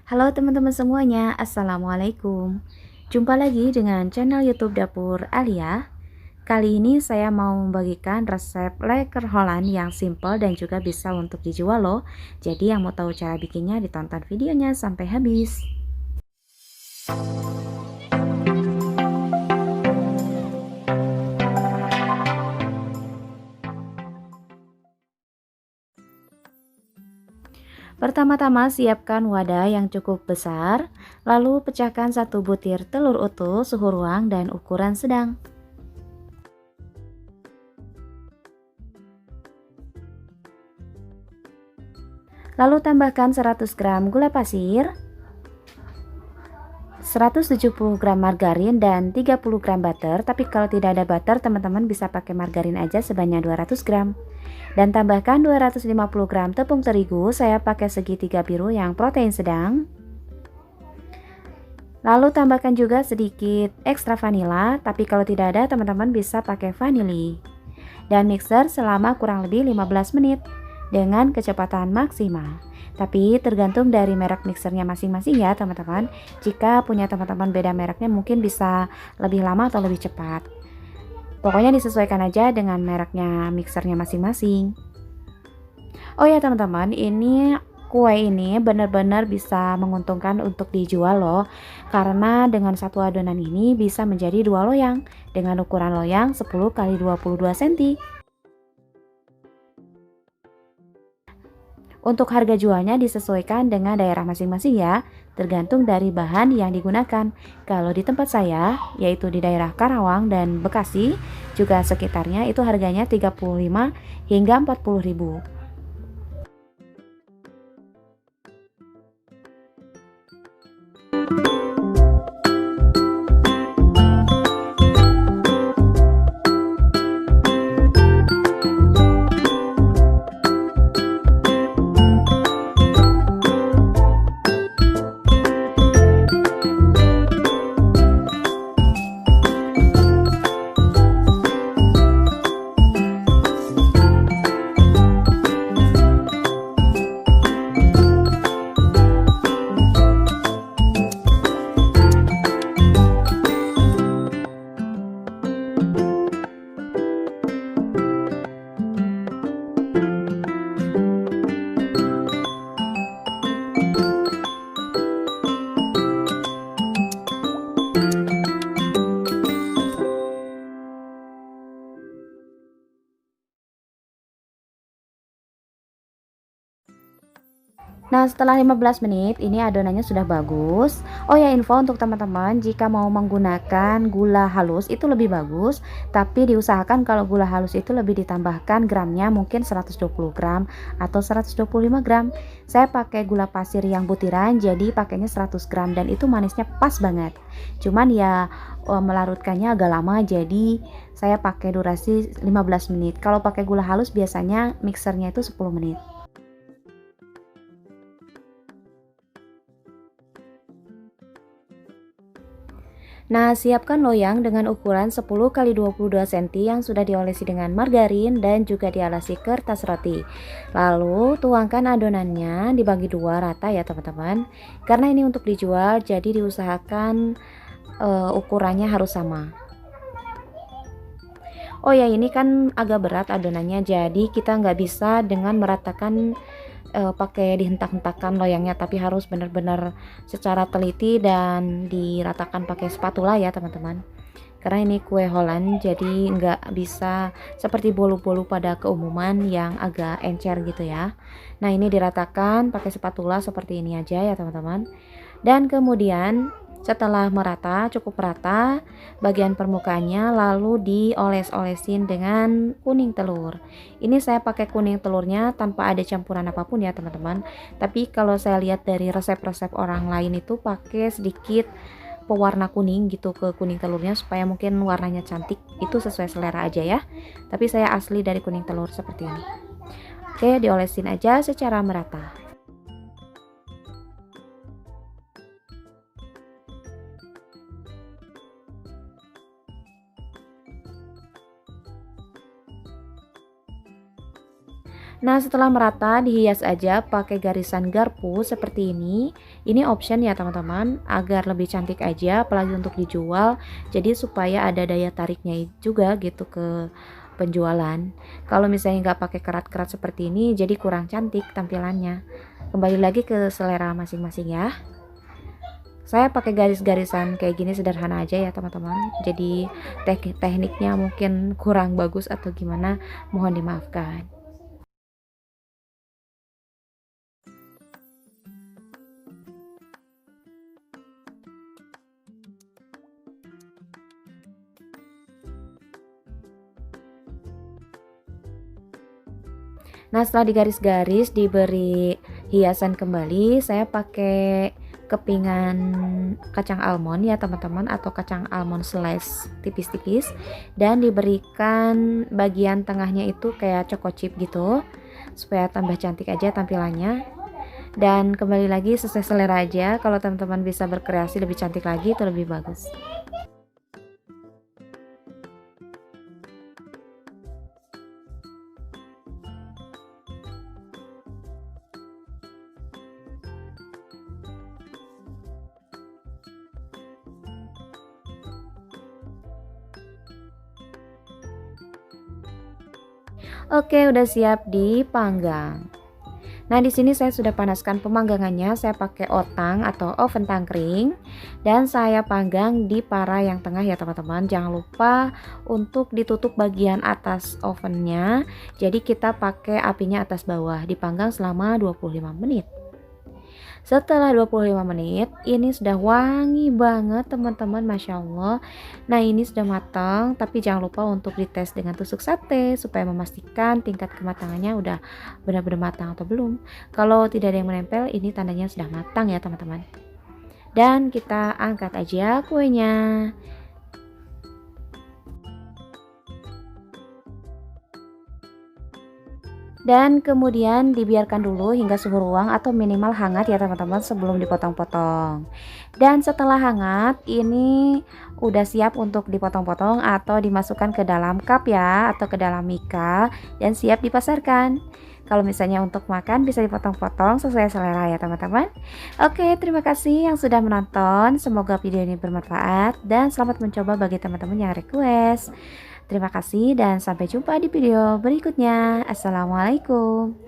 Halo teman-teman semuanya, Assalamualaikum. Jumpa lagi dengan channel YouTube Dapur Alia. Kali ini saya mau membagikan resep leker Holland yang simple dan juga bisa untuk dijual loh. Jadi yang mau tahu cara bikinnya ditonton videonya sampai habis. Pertama-tama siapkan wadah yang cukup besar, lalu pecahkan satu butir telur utuh suhu ruang dan ukuran sedang. Lalu tambahkan 100 gram gula pasir, 170 gram margarin dan 30 gram butter. Tapi kalau tidak ada butter, teman-teman bisa pakai margarin aja sebanyak 200 gram. Dan tambahkan 250 gram tepung terigu, saya pakai segitiga biru yang protein sedang. Lalu tambahkan juga sedikit ekstra vanila, tapi kalau tidak ada teman-teman bisa pakai vanili. Dan mixer selama kurang lebih 15 menit dengan kecepatan maksimal. Tapi tergantung dari merek mixernya masing-masing ya teman-teman. Jika punya teman-teman beda mereknya mungkin bisa lebih lama atau lebih cepat. Pokoknya disesuaikan aja dengan mereknya mixernya masing-masing. Oh ya teman-teman, ini kue ini benar-benar bisa menguntungkan untuk dijual loh. Karena dengan satu adonan ini bisa menjadi 2 loyang dengan ukuran loyang 10 x 22 cm. Untuk harga jualnya disesuaikan dengan daerah masing-masing ya, tergantung dari bahan yang digunakan. Kalau di tempat saya, yaitu di daerah Karawang dan Bekasi, juga sekitarnya itu harganya 35 hingga 40 ribu. Nah, setelah 15 menit ini adonannya sudah bagus. Oh ya, info untuk teman-teman, jika mau menggunakan gula halus itu lebih bagus, tapi diusahakan kalau gula halus itu lebih ditambahkan gramnya mungkin 120 gram atau 125 gram. Saya pakai gula pasir yang butiran, jadi pakainya 100 gram dan itu manisnya pas banget. Cuman ya melarutkannya agak lama, jadi saya pakai durasi 15 menit. Kalau pakai gula halus biasanya mixernya itu 10 menit. Nah, siapkan loyang dengan ukuran 10 x 22 cm yang sudah diolesi dengan margarin dan juga dialasi kertas roti. Lalu tuangkan adonannya dibagi dua rata ya teman-teman. Karena ini untuk dijual, jadi diusahakan ukurannya harus sama. Oh ya, ini kan agak berat adonannya, jadi kita nggak bisa dengan meratakan pakai dihentak-hentakan loyangnya, tapi harus benar-benar secara teliti dan diratakan pakai spatula ya teman-teman. Karena ini kue Holland, jadi nggak bisa seperti bolu-bolu pada keumuman yang agak encer gitu ya. Nah, ini diratakan pakai spatula seperti ini aja ya teman-teman. Dan kemudian setelah merata, cukup merata bagian permukaannya, lalu dioles-olesin dengan kuning telur. Ini saya pakai kuning telurnya tanpa ada campuran apapun ya teman-teman. Tapi kalau saya lihat dari resep-resep orang lain itu pakai sedikit pewarna kuning gitu ke kuning telurnya supaya mungkin warnanya cantik. Itu sesuai selera aja ya. Tapi saya asli dari kuning telur seperti ini. Oke, diolesin aja secara merata. Nah, setelah merata dihias aja pakai garisan garpu seperti ini. Ini option ya teman-teman, agar lebih cantik aja apalagi untuk dijual. Jadi supaya ada daya tariknya juga gitu ke penjualan. Kalau misalnya nggak pakai kerat-kerat seperti ini, jadi kurang cantik tampilannya. Kembali lagi ke selera masing-masing ya. Saya pakai garis-garisan kayak gini sederhana aja ya teman-teman. Jadi tekniknya mungkin kurang bagus atau gimana, mohon dimaafkan. Nah, setelah digaris-garis diberi hiasan kembali, saya pakai kepingan kacang almond ya teman-teman, atau kacang almond slice tipis-tipis, dan diberikan bagian tengahnya itu kayak choco chip gitu supaya tambah cantik aja tampilannya. Dan kembali lagi sesuai selera aja, kalau teman-teman bisa berkreasi lebih cantik lagi itu lebih bagus. Oke, udah siap dipanggang. Nah, di sini saya sudah panaskan pemanggangannya. Saya pakai otang atau oven tangkring dan saya panggang di para yang tengah ya teman-teman. Jangan lupa untuk ditutup bagian atas ovennya. Jadi kita pakai apinya atas bawah, dipanggang selama 25 menit. Setelah 25 menit, ini sudah wangi banget teman-teman, Masya Allah. Nah, ini sudah matang, tapi jangan lupa untuk dites dengan tusuk sate supaya memastikan tingkat kematangannya udah benar-benar matang atau belum. Kalau tidak ada yang menempel, ini tandanya sudah matang ya teman-teman. Dan kita angkat aja kuenya. Dan kemudian dibiarkan dulu hingga suhu ruang atau minimal hangat ya teman-teman sebelum dipotong-potong. Dan setelah hangat ini udah siap untuk dipotong-potong atau dimasukkan ke dalam cup ya, atau ke dalam mika, dan siap dipasarkan. Kalau misalnya untuk makan bisa dipotong-potong sesuai selera ya teman-teman. Oke, terima kasih yang sudah menonton. Semoga video ini bermanfaat dan selamat mencoba bagi teman-teman yang request. Terima kasih dan sampai jumpa di video berikutnya. Assalamualaikum.